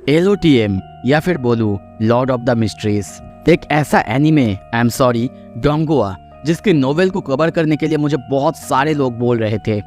LOTM या फिर बोलूं लॉर्ड ऑफ द मिस्ट्रीज, एक ऐसा एनीमे डोंगुआ जिसके नोवेल को कवर करने के लिए मुझे बहुत सारे लोग बोल रहे थे।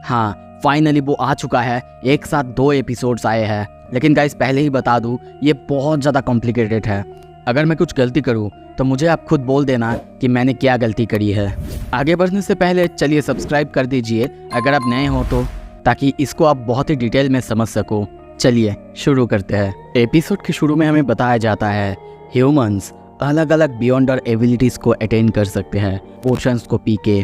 हाँ, फाइनली वो आ चुका है। एक साथ 2 एपिसोड्स आए हैं, लेकिन गाइस पहले ही बता दूं ये बहुत ज़्यादा कॉम्प्लिकेटेड है। अगर मैं कुछ गलती करूं तो मुझे आप खुद बोल देना कि मैंने क्या गलती करी है। आगे बढ़ने से पहले चलिए सब्सक्राइब कर दीजिए अगर आप नए हो तो, ताकि इसको आप बहुत ही डिटेल में समझ सको। चलिए शुरू करते हैं। एपिसोड के शुरू में हमें बताया जाता है ह्यूमंस अलग अलग बियॉन्डर एबिलिटीज़ को अटेन कर सकते हैं पोशंस को पी के,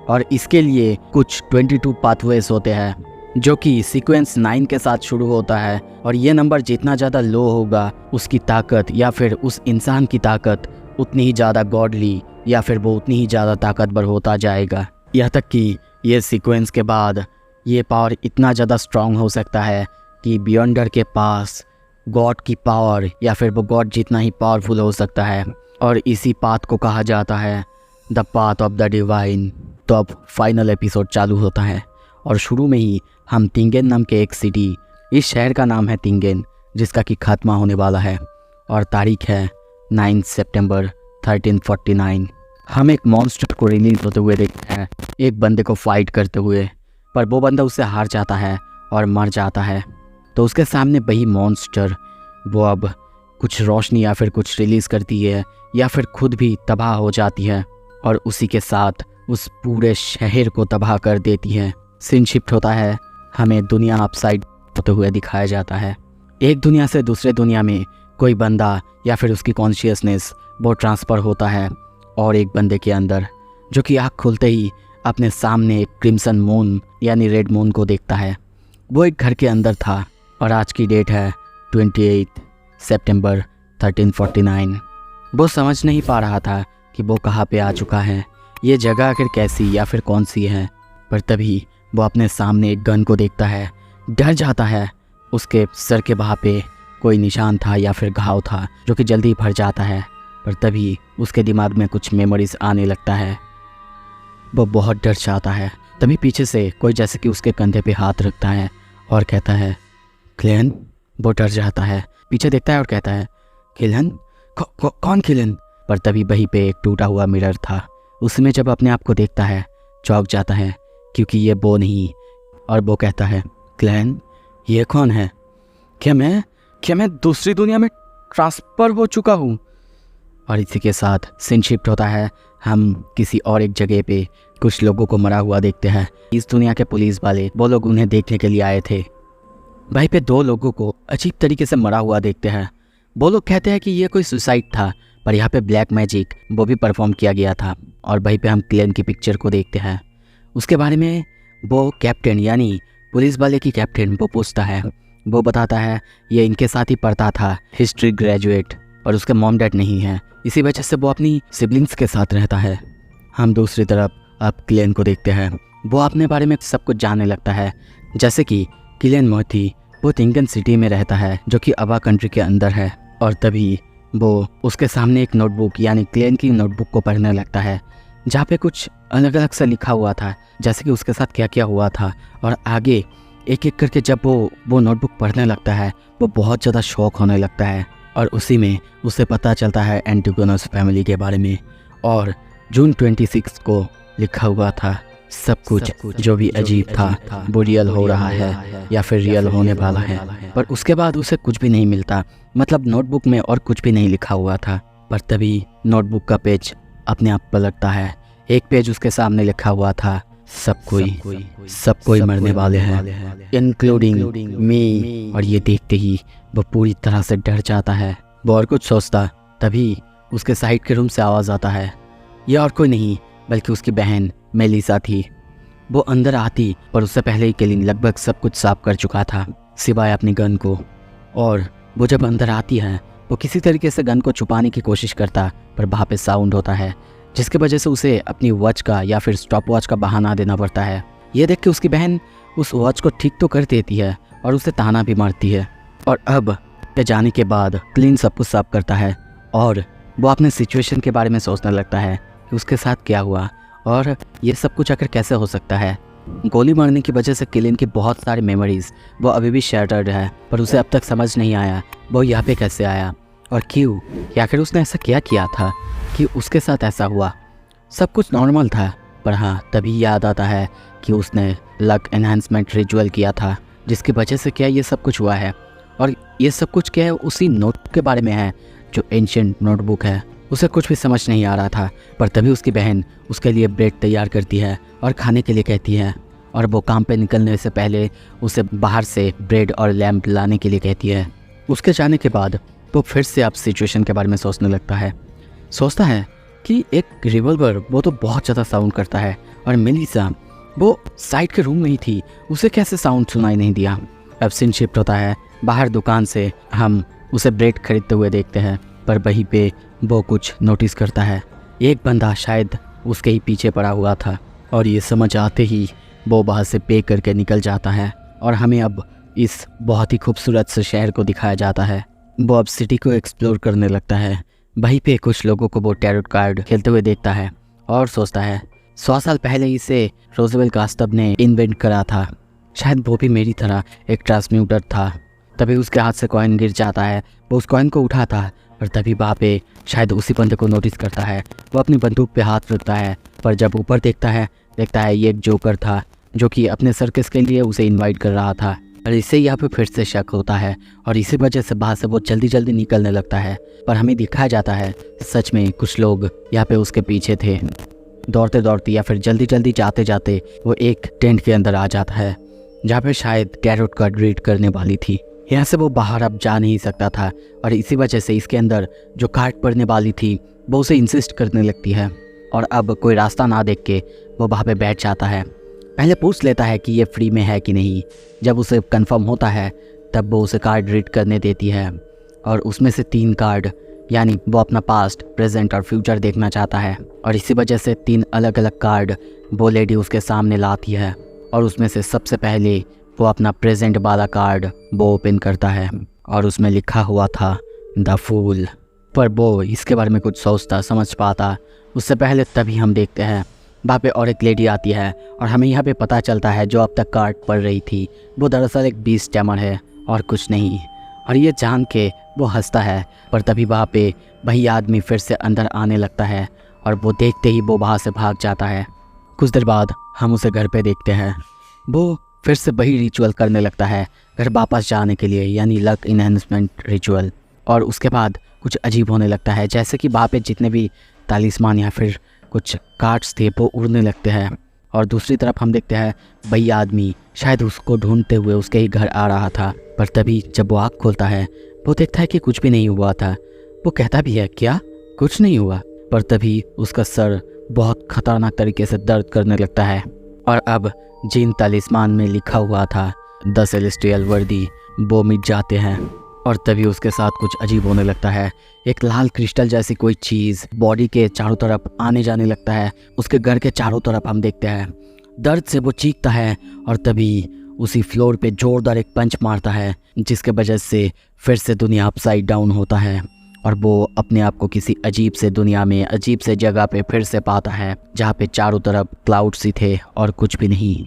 और इसके लिए कुछ 22 पाथवेज होते हैं जो कि सीक्वेंस 9 के साथ शुरू होता है। और ये नंबर जितना ज़्यादा लो होगा उसकी ताकत या फिर उस इंसान की ताकत उतनी ही ज़्यादा गॉडली या फिर वो उतनी ही ज़्यादा ताकतवर होता जाएगा। यहाँ तक कि ये सीक्वेंस के बाद ये पावर इतना ज़्यादा स्ट्रांग हो सकता है कि बियॉन्डर के पास गॉड की पावर या फिर वो गॉड जितना ही पावरफुल हो सकता है। और इसी पाथ को कहा जाता है the path of the divine. तो अब फाइनल एपिसोड चालू होता है और शुरू में ही हम तिंगेन नाम के एक सिटी, इस शहर का नाम है तिंगेन, जिसका कि खात्मा होने वाला है और तारीख है 9 सितंबर 1349। हम एक मॉन्स्टर को रिलीज होते हुए देखते हैं, एक बंदे को फाइट करते हुए, पर वो बंदा उससे हार जाता है और मर जाता है। तो उसके सामने वही मॉन्स्टर वो अब कुछ रोशनी या फिर कुछ रिलीज़ करती है या फिर खुद भी तबाह हो जाती है और उसी के साथ उस पूरे शहर को तबाह कर देती है। सीन शिफ्ट होता है, हमें दुनिया अपसाइड होते हुए दिखाया जाता है। एक दुनिया से दूसरे दुनिया में कोई बंदा या फिर उसकी कॉन्शियसनेस वो ट्रांसफ़र होता है और एक बंदे के अंदर, जो कि आँख खुलते ही अपने सामने एक क्रिम्सन मून यानी रेड मून को देखता है। वो एक घर के अंदर था और आज की डेट है 28 सितंबर 1349। वो समझ नहीं पा रहा था कि वो कहाँ पे आ चुका है, ये जगह आखिर कैसी या फिर कौन सी है। पर तभी वो अपने सामने एक गन को देखता है, डर जाता है। उसके सर के वहाँ पे कोई निशान था या फिर घाव था जो कि जल्दी भर जाता है। पर तभी उसके दिमाग में कुछ मेमोरीज आने लगता है। वो बहुत डर जाता है। तभी पीछे से कोई जैसे कि उसके कंधे पे हाथ रखता है और कहता है क्लेन। वो डर जाता है, पीछे देखता है और कहता है किलन? कौन किलन? पर तभी वहीं पे एक टूटा हुआ मिरर था। उसमें जब अपने आप को देखता है चौंक जाता है क्योंकि ये वो नहीं। और वो कहता है क्लेन ये कौन है? क्या मैं दूसरी दुनिया में ट्रांसफ़र हो चुका हूँ? और इसी के साथ सीन शिफ्ट होता है, हम किसी और एक जगह पे कुछ लोगों को मरा हुआ देखते हैं। इस दुनिया के पुलिस वाले वो लोग उन्हें देखने के लिए आए थे। वहीं पे 2 लोगों को अजीब तरीके से मरा हुआ देखते हैं। वो लोग कहते हैं कि ये कोई सुसाइड था, पर यहाँ पे ब्लैक मैजिक वो भी परफॉर्म किया गया था। और वहीं पे हम क्लेन की पिक्चर को देखते हैं। उसके बारे में वो कैप्टन यानी पुलिस वाले की कैप्टन वो पूछता है। वो बताता है ये इनके साथ ही पढ़ता था, हिस्ट्री ग्रेजुएट, और उसके मॉम डैड नहीं है, इसी वजह से वो अपनी सिबलिंग्स के साथ रहता है। हम दूसरी तरफ अब क्लेन को देखते हैं। वो अपने बारे में सब कुछ जानने लगता है, जैसे कि किलियन मोती वो तिंगेन सिटी में रहता है जो कि अवा कंट्री के अंदर है। और तभी वो उसके सामने एक नोटबुक यानी क्लेन की नोटबुक को पढ़ने लगता है, जहाँ पे कुछ अलग अलग सा लिखा हुआ था, जैसे कि उसके साथ क्या क्या हुआ था। और आगे एक एक करके जब वो नोटबुक पढ़ने लगता है वो बहुत ज़्यादा शौक होने लगता है। और उसी में उसे पता चलता है एंटिगोनस फैमिली के बारे में। और जून 26 को लिखा हुआ था सब कुछ जो भी अजीब था वो रियल हो रहा है या फिर रियल होने वाला है। पर उसके बाद उसे कुछ भी नहीं मिलता, मतलब नोटबुक में और कुछ भी नहीं लिखा हुआ था। पर तभी नोटबुक का पेज अपने आप पलटता है। एक पेज उसके सामने लिखा हुआ था सब कोई मरने वाले हैं, इंक्लूडिंग मी। और ये देखते ही वो पूरी तरह से डर जाता है। वो और कुछ सोचता, तभी उसके साइड के रूम से आवाज़ आता है। यह और कोई नहीं बल्कि उसकी बहन मेलिसा थी। वो अंदर आती पर उससे पहले ही केलिन लगभग सब कुछ साफ कर चुका था सिवाय अपनी गन को। और वो जब अंदर आती है वो किसी तरीके से गन को छुपाने की कोशिश करता, पर वहाँ पे साउंड होता है जिसकी वजह से उसे अपनी वॉच का या फिर स्टॉप वॉच का बहाना देना पड़ता है। ये देख के उसकी बहन उस वॉच को ठीक तो कर देती है और उसे ताना भी मारती है। और अब जाने के बाद क्लीन सब कुछ साफ करता है और वो अपने सिचुएशन के बारे में सोचने लगता है कि उसके साथ क्या हुआ और ये सब कुछ आखिर कैसे हो सकता है। गोली मारने की वजह से किलिन की बहुत सारी मेमोरीज वो अभी भी शैटर्ड है, पर उसे अब तक समझ नहीं आया वो यहाँ पे कैसे आया और क्यों, या आखिर उसने ऐसा क्या किया था कि उसके साथ ऐसा हुआ। सब कुछ नॉर्मल था, पर हाँ तभी याद आता है कि उसने लक एनहांसमेंट रिचुअल किया था, जिसकी वजह से क्या ये सब कुछ हुआ है। और ये सब कुछ क्या है, उसी नोट के बारे में है जो एंशिएंट नोटबुक है। उसे कुछ भी समझ नहीं आ रहा था, पर तभी उसकी बहन उसके लिए ब्रेड तैयार करती है और खाने के लिए कहती है, और वो काम पे निकलने से पहले उसे बाहर से ब्रेड और लैम्प लाने के लिए कहती है। उसके जाने के बाद वो फिर से अब सिचुएशन के बारे में सोचने लगता है। सोचता है कि एक रिवॉल्वर वो तो बहुत ज़्यादा साउंड करता है, और मेलिसा वो साइड के रूम में ही थी, उसे कैसे साउंड सुनाई नहीं दिया। अब सीन शिफ्ट होता है, बाहर दुकान से हम उसे ब्रेड खरीदते हुए देखते हैं, पर वहीं पे वो कुछ नोटिस करता है। एक बंदा शायद उसके ही पीछे पड़ा हुआ था, और ये समझ आते ही वो वहाँ से पे करके निकल जाता है, और हमें अब इस बहुत ही खूबसूरत से शहर को दिखाया जाता है। वो अब सिटी को एक्सप्लोर करने लगता है। वहीं पे कुछ लोगों को वो टैरोट कार्ड खेलते हुए देखता है और सोचता है 100 साल पहले इसे रोजवेल कास्टब ने इन्वेंट करा था, शायद वो भी मेरी तरह एक ट्रांसम्यूटर था। तभी उसके हाथ से कॉइन गिर जाता है, वो उस कॉइन को उठाता है, और तभी वहाँ पे शायद उसी बंदे को नोटिस करता है। वो अपनी बंदूक पे हाथ रखता है, पर जब ऊपर देखता है ये एक जोकर था जो कि अपने सर्कस के लिए उसे इनवाइट कर रहा था। और इससे यहाँ पे फिर से शक होता है, और इसी वजह से बाहर से वो जल्दी जल्दी निकलने लगता है। पर हमें दिखाया जाता है सच में कुछ लोग यहाँ पे उसके पीछे थे। दौड़ते दौड़ते या फिर जल्दी जल्दी जाते जाते वो एक टेंट के अंदर आ जाता है, जहाँ पे शायद टैरोट कार्ड रीड करने वाली थी। यहाँ से वो बाहर अब जा नहीं सकता था, और इसी वजह से इसके अंदर जो कार्ड पढ़ने वाली थी वो उसे इंसिस्ट करने लगती है, और अब कोई रास्ता ना देख के वो वहाँ पे बैठ जाता है। पहले पूछ लेता है कि ये फ्री में है कि नहीं। जब उसे कंफर्म होता है तब वो उसे कार्ड रीड करने देती है, और उसमें से 3 कार्ड, यानी वो अपना पास्ट, प्रेजेंट और फ्यूचर देखना चाहता है, और इसी वजह से 3 अलग अलग कार्ड वो लेडी उसके सामने लाती है। और उसमें से सबसे पहले वो अपना प्रेजेंट वाला कार्ड वो ओपन करता है, और उसमें लिखा हुआ था द फूल। पर वो इसके बारे में कुछ सोचता समझ पाता उससे पहले तभी हम देखते हैं वहाँ पे और एक लेडी आती है, और हमें यहाँ पे पता चलता है जो अब तक कार्ड पढ़ रही थी वो दरअसल एक बीस्ट टैमर है और कुछ नहीं। और ये जान के वो हंसता है, पर तभी वहाँ पे वही आदमी फिर से अंदर आने लगता है, और वो देखते ही वो वहाँ से भाग जाता है। कुछ देर बाद हम उसे घर पे देखते हैं, वो फिर से वही रिचुअल करने लगता है घर वापस जाने के लिए, यानी लक इनहेंसमेंट रिचुअल। और उसके बाद कुछ अजीब होने लगता है, जैसे कि वहाँ पे जितने भी तालिस्मान या फिर कुछ कार्ड्स थे वो उड़ने लगते हैं। और दूसरी तरफ हम देखते हैं वही आदमी शायद उसको ढूंढते हुए उसके ही घर आ रहा था, पर तभी जब वो आँख खोलता है वो देखता है कि कुछ भी नहीं हुआ था। वो कहता भी है क्या कुछ नहीं हुआ, पर तभी उसका सर बहुत खतरनाक तरीके से दर्द करने लगता है। और अब जिन तालिस्मान में लिखा हुआ था द सेलेस्टियल वर्दी वो मिट जाते हैं, और तभी उसके साथ कुछ अजीब होने लगता है। एक लाल क्रिस्टल जैसी कोई चीज़ बॉडी के चारों तरफ आने जाने लगता है। उसके घर के चारों तरफ हम देखते हैं दर्द से वो चीखता है, और तभी उसी फ्लोर पे जोरदार एक पंच मारता है, जिसके वजह से फिर से दुनिया अपसाइड डाउन होता है, और वो अपने आप को किसी अजीब से दुनिया में अजीब से जगह पे फिर से पाता है, जहाँ पे चारों तरफ क्लाउड्स ही थे और कुछ भी नहीं।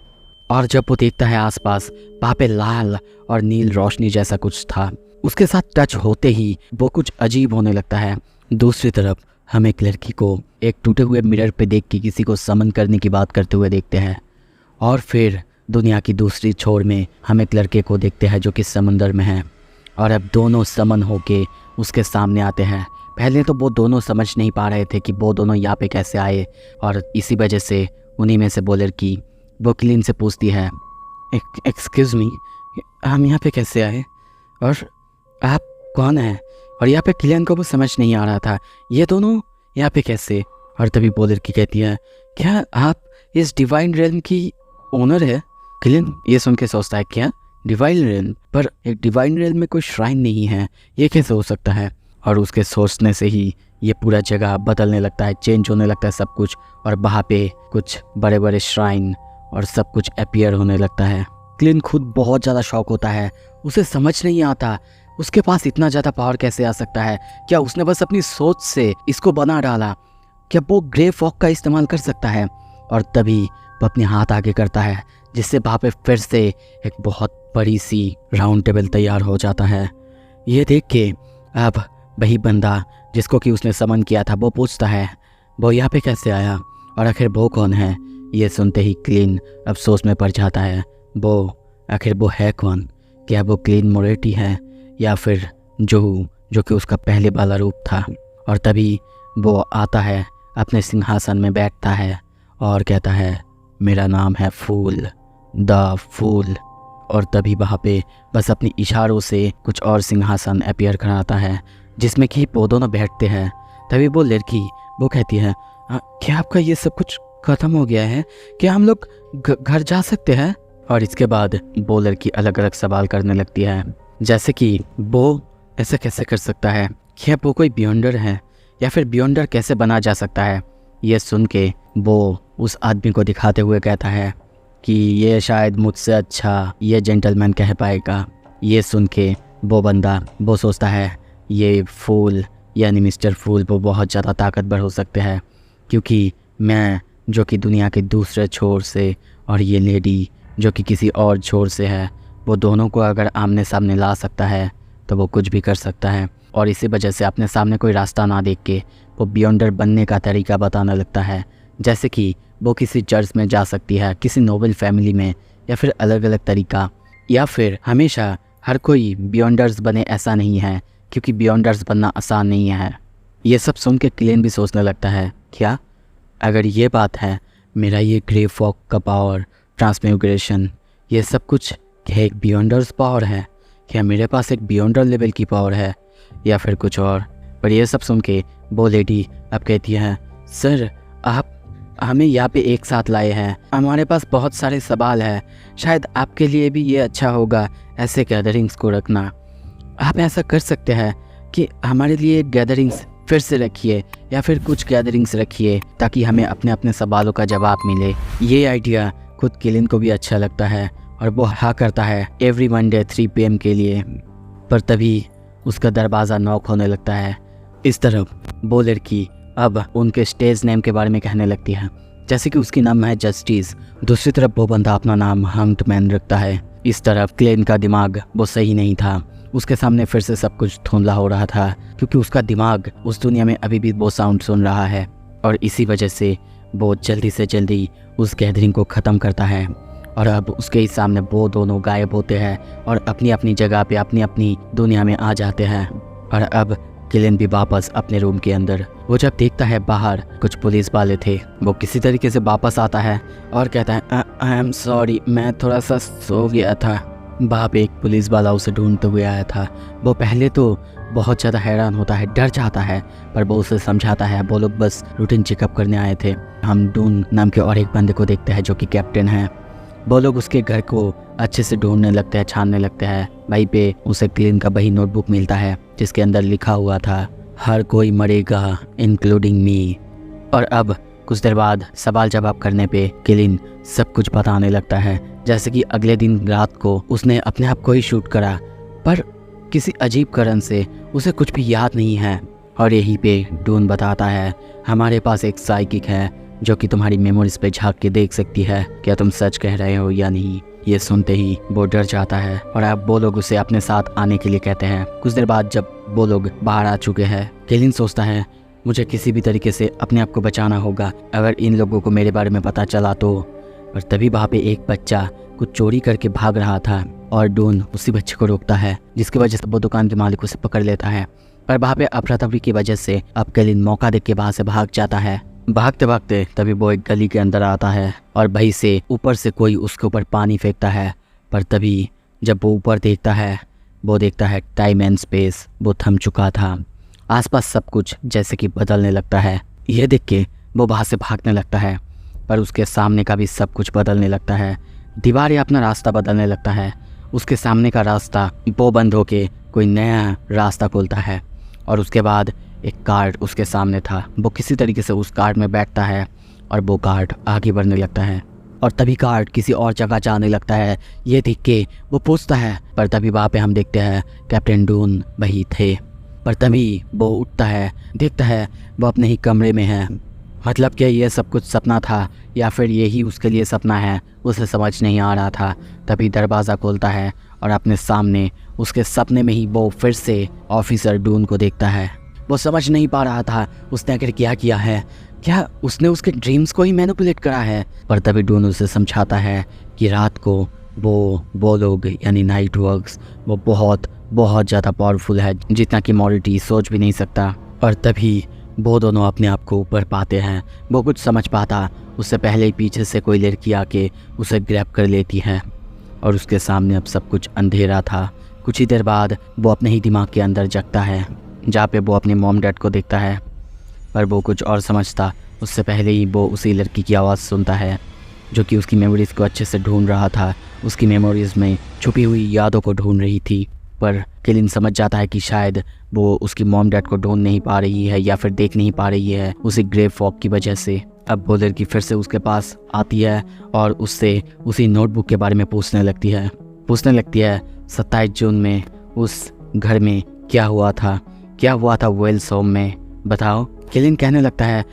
और जब वो देखता है आसपास, वहाँ पे लाल और नील रोशनी जैसा कुछ था। उसके साथ टच होते ही वो कुछ अजीब होने लगता है। दूसरी तरफ हम एक लड़की को एक टूटे हुए मिरर पे देख के किसी को समन करने की बात करते हुए देखते हैं, और फिर दुनिया की दूसरी छोर में हम एक लड़के को देखते हैं जो कि समंदर में है, और अब दोनों समन होके उसके सामने आते हैं। पहले तो वो दोनों समझ नहीं पा रहे थे कि वो दोनों यहाँ पे कैसे आए, और इसी वजह से उन्हीं में से वो लड़की वो क्लीन से पूछती है एक्सक्यूज़ मी, हम यहाँ पे कैसे आए और आप कौन हैं। और यहाँ पे क्लियन को वो समझ नहीं आ रहा था ये दोनों यहाँ पे कैसे। और तभी वो लड़की कहती है क्या आप इस डिवाइन रेल्म की ओनर है। क्लियन ये सुन के सोचता है क्या डिवाइन रेल्म, पर एक डिवाइन रेल्म में कोई श्राइन नहीं है, ये कैसे हो सकता है। और उसके सोचने से ही ये पूरा जगह बदलने लगता है, चेंज होने लगता है सब कुछ, और वहाँ पे कुछ बड़े बड़े श्राइन और सब कुछ अपीयर होने लगता है। क्लिन खुद बहुत ज़्यादा शॉक होता है, उसे समझ नहीं आता उसके पास इतना ज़्यादा पावर कैसे आ सकता है। क्या उसने बस अपनी सोच से इसको बना डाला, क्या वो ग्रे फॉग का इस्तेमाल कर सकता है। और तभी वो अपने हाथ आगे करता है, जिससे वहाँ पे फिर से एक बहुत बड़ी सी राउंड टेबल तैयार हो जाता है। ये देख के अब वही बंदा जिसको कि उसने समन किया था वो पूछता है वो यहाँ पे कैसे आया और आखिर वो कौन है। ये सुनते ही क्लीन अफसोस में पड़ जाता है। वो आखिर वो है कौन? क्या वो क्लीन मोरेटी है या फिर जो कि उसका पहले वाला रूप था? और तभी वो आता है, अपने सिंहासन में बैठता है और कहता है मेरा नाम है फूल, द फूल। और तभी वहाँ पे बस अपनी इशारों से कुछ और सिंहासन अपीयर कराता है जिसमें कि वो दोनों बैठते हैं। तभी वो लड़की वो कहती है क्या आपका ये सब कुछ ख़त्म हो गया है? क्या हम लोग घर जा सकते हैं? और इसके बाद वो लड़की अलग अलग सवाल करने लगती है, जैसे कि वो ऐसा कैसे कर सकता है? क्या वो कोई बियॉन्डर है या फिर बियॉन्डर कैसे बना जा सकता है? ये सुन के वो उस आदमी को दिखाते हुए कहता है कि ये शायद मुझसे अच्छा ये जेंटलमैन कह पाएगा। ये सुन के वो बंदा वो सोचता है ये फूल यानी मिस्टर फूल वो बहुत ज़्यादा ताकतवर हो सकते हैं, क्योंकि मैं जो कि दुनिया के दूसरे छोर से और ये लेडी जो कि किसी और छोर से है, वो दोनों को अगर आमने सामने ला सकता है तो वो कुछ भी कर सकता है। और इसी वजह से अपने सामने कोई रास्ता ना देख के वो बियॉन्डर बनने का तरीका बताने लगता है, जैसे कि वो किसी चर्च में जा सकती है, किसी नोबल फैमिली में, या फिर अलग अलग तरीका, या फिर हमेशा हर कोई बियॉन्डर्स बने ऐसा नहीं है, क्योंकि बियॉन्डर्स बनना आसान नहीं है। ये सब सुन के क्लेन भी सोचने लगता है क्या अगर ये बात है, मेरा ये ग्रे फॉग का पावर, ट्रांसम्यूग्रेशन, ये सब कुछ क्या एक बियॉन्डर्स पावर है? क्या मेरे पास एक बियॉन्डर लेवल की पावर है या फिर कुछ और? पर ये सब सुन के वो लेडी अब कहती है सर आप हमें यहाँ पे एक साथ लाए हैं, हमारे पास बहुत सारे सवाल हैं, शायद आपके लिए भी ये अच्छा होगा ऐसे गैदरिंग्स को रखना। आप ऐसा कर सकते हैं कि हमारे लिए गैदरिंग्स फिर से रखिए या फिर कुछ गैदरिंग्स रखिए ताकि हमें अपने अपने सवालों का जवाब मिले। ये आइडिया खुद किलिन को भी अच्छा लगता है और वो हाँ करता है एवरी मंडे 3 PM के लिए। पर तभी उसका दरवाज़ा नॉक होने लगता है। इस तरफ वो लड़की अब उनके स्टेज नेम के बारे में कहने लगती है, जैसे कि उसकी नाम है जस्टिस। दूसरी तरफ वो बंदा अपना नाम हंग्ड मैन रखता है। इस तरफ क्लेन का दिमाग वो सही नहीं था, उसके सामने फिर से सब कुछ धुंधला हो रहा था, क्योंकि उसका दिमाग उस दुनिया में अभी भी वो साउंड सुन रहा है। और इसी वजह से वो जल्दी से जल्दी उस गैदरिंग को ख़त्म करता है। और अब उसके ही सामने वो दोनों गायब होते हैं और अपनी अपनी जगह पे अपनी अपनी दुनिया में आ जाते हैं। और अब किलिन भी वापस अपने रूम के अंदर, वो जब देखता है बाहर कुछ पुलिस वाले थे, वो किसी तरीके से वापस आता है और कहता है आई एम सॉरी, मैं थोड़ा सा सो गया था। वहाँ पे एक पुलिस वाला उसे ढूंढते हुए आया था। वो पहले तो बहुत ज़्यादा हैरान होता है, डर जाता है, पर वो उसे समझाता है वो लोग बस रूटीन चेकअप करने आए थे। हम डून नाम के और एक बंदे को देखते हैं जो कि कैप्टन है। वो लोग उसके घर को अच्छे से ढूंढने लगते हैं, छानने लगते हैं। वहीं पे उसे क्लीन का वही नोटबुक मिलता है जिसके अंदर लिखा हुआ था हर कोई मरेगा इंक्लूडिंग मी। और अब कुछ देर बाद सवाल जवाब करने पे क्लीन सब कुछ बताने लगता है, जैसे कि अगले दिन रात को उसने अपने आप को ही शूट करा, पर किसी अजीब कारण से उसे कुछ भी याद नहीं है। और यहीं पे डून बताता है हमारे पास एक साइकिक है जो कि तुम्हारी मेमोरीज पे झांक के देख सकती है, क्या तुम सच कह रहे हो या नहीं। ये सुनते ही वो डर जाता है और अब वो लोग उसे अपने साथ आने के लिए कहते हैं। कुछ देर बाद जब वो लोग बाहर आ चुके हैं, केलिन सोचता है मुझे किसी भी तरीके से अपने आप को बचाना होगा अगर इन लोगों को मेरे बारे में पता चला तो। और तभी वहाँ पे एक बच्चा कुछ चोरी करके भाग रहा था और डून उसी बच्चे को रोकता है, जिसकी वजह से वो दुकान के मालिक उसे पकड़ लेता है। पर वहाँ पे अफरा तफरी की वजह से अब केलिन मौका देख के वहाँ से भाग जाता है। भागते भागते तभी वो एक गली के अंदर आता है और वहीं से ऊपर से कोई उसके ऊपर पानी फेंकता है। पर तभी जब वो ऊपर देखता है, वो देखता है टाइम एंड स्पेस वो थम चुका था। आसपास सब कुछ जैसे कि बदलने लगता है। यह देख के वो वहाँ से भागने लगता है, पर उसके सामने का भी सब कुछ बदलने लगता है। दीवारें अपना रास्ता बदलने लगता है। उसके सामने का रास्ता वो बंद होके कोई नया रास्ता खोलता है और उसके बाद एक गार्ड उसके सामने था। वो किसी तरीके से उस गार्ड में बैठता है और वो गार्ड आगे बढ़ने लगता है और तभी गार्ड किसी और जगह जाने लगता है। ये देख के वो पूछता है, पर तभी वहाँ पे हम देखते हैं कैप्टन डून वही थे। पर तभी वो उठता है, देखता है वो अपने ही कमरे में है मतलब क्या ये सब कुछ सपना था या फिर यही उसके लिए सपना है, उसे समझ नहीं आ रहा था। तभी दरवाज़ा खोलता है और अपने सामने उसके सपने में ही वो फिर से ऑफिसर डून को देखता है। वो समझ नहीं पा रहा था उसने आखिर क्या किया है, क्या उसने उसके ड्रीम्स को ही मैनिपुलेट करा है। पर तभी डून उसे समझाता है कि रात को वो लोग यानी नाइट वर्क्स वो बहुत बहुत ज़्यादा पावरफुल है, जितना कि मॉरिटी सोच भी नहीं सकता। और तभी वो दोनों अपने आप को ऊपर पाते हैं। वो कुछ समझ पाता उससे पहले ही पीछे से कोई लड़की आके उसे ग्रैब कर लेती है और उसके सामने अब सब कुछ अंधेरा था। कुछ ही देर बाद वो अपने ही दिमाग के अंदर जगता है, जहाँ पे वो अपने मॉम डैड को देखता है। पर वो कुछ और समझता उससे पहले ही वो उसी लड़की की आवाज़ सुनता है जो कि उसकी मेमोरीज़ को अच्छे से ढूंढ रहा था, उसकी मेमोरीज़ में छुपी हुई यादों को ढूंढ रही थी। पर केलिन समझ जाता है कि शायद वो उसकी मॉम डैड को ढूंढ नहीं पा रही है या फिर देख नहीं पा रही है उसी ग्रे फॉग की वजह से। अब वो लड़की फिर से उसके पास आती है और उससे उसी नोटबुक के बारे में पूछने लगती है 27 जून में उस घर में क्या हुआ था वेल्स होम में, बताओ। केलिन कहने लगता है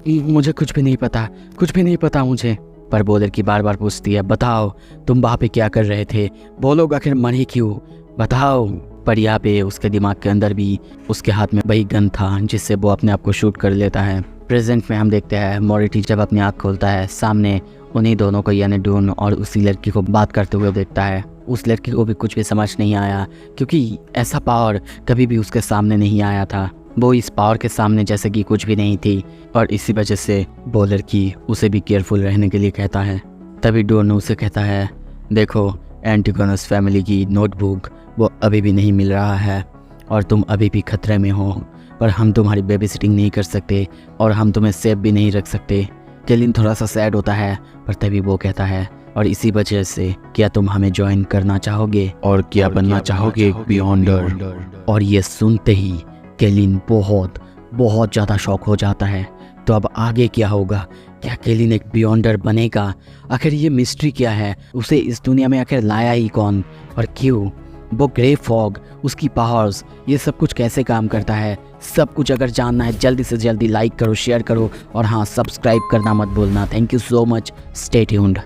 मुझे कुछ भी नहीं पता मुझे। पर वो लड़की बार बार पूछती है बताओ तुम वहाँ पे क्या कर रहे थे, वो लोग आखिर मरे क्यों, बताओ। पर यहाँ पे उसके दिमाग के अंदर भी उसके हाथ में वही गन था जिससे वो अपने आप को शूट कर लेता है। प्रेजेंट में हम देखते हैं मॉरिटी जब अपनी आँख खोलता है सामने उन्हीं दोनों को यानी डून और उसी लड़की को बात करते हुए देखता है। उस लड़की को भी कुछ भी समझ नहीं आया क्योंकि ऐसा पावर कभी भी उसके सामने नहीं आया था। वो इस पावर के सामने जैसे कि कुछ भी नहीं थी और इसी वजह से वो लड़की उसे भी केयरफुल रहने के लिए कहता है। तभी डून उसे कहता है देखो एंटिगोनस फैमिली की नोटबुक वो अभी भी नहीं मिल रहा है और तुम अभी भी खतरे में हो, पर हम तुम्हारी बेबी सिटिंग नहीं कर सकते और हम तुम्हें सेफ भी नहीं रख सकते। केलिन थोड़ा सा सैड होता है पर तभी वो कहता है और इसी वजह से क्या तुम हमें ज्वाइन करना चाहोगे और क्या बनना चाहोगे एक बियॉन्डर। और ये सुनते ही केलिन बहुत ज़्यादा शॉक हो जाता है। तो अब आगे क्या होगा, क्या केलिन एक बियॉन्डर बनेगा, आखिर ये मिस्ट्री क्या है, उसे इस दुनिया में आखिर लाया ही कौन और क्यों, वो ग्रे फॉग उसकी पावर्स ये सब कुछ कैसे काम करता है, सब कुछ अगर जानना है जल्दी से जल्दी लाइक करो, शेयर करो और हाँ सब्सक्राइब करना मत भूलना। Thank you so much, stay tuned.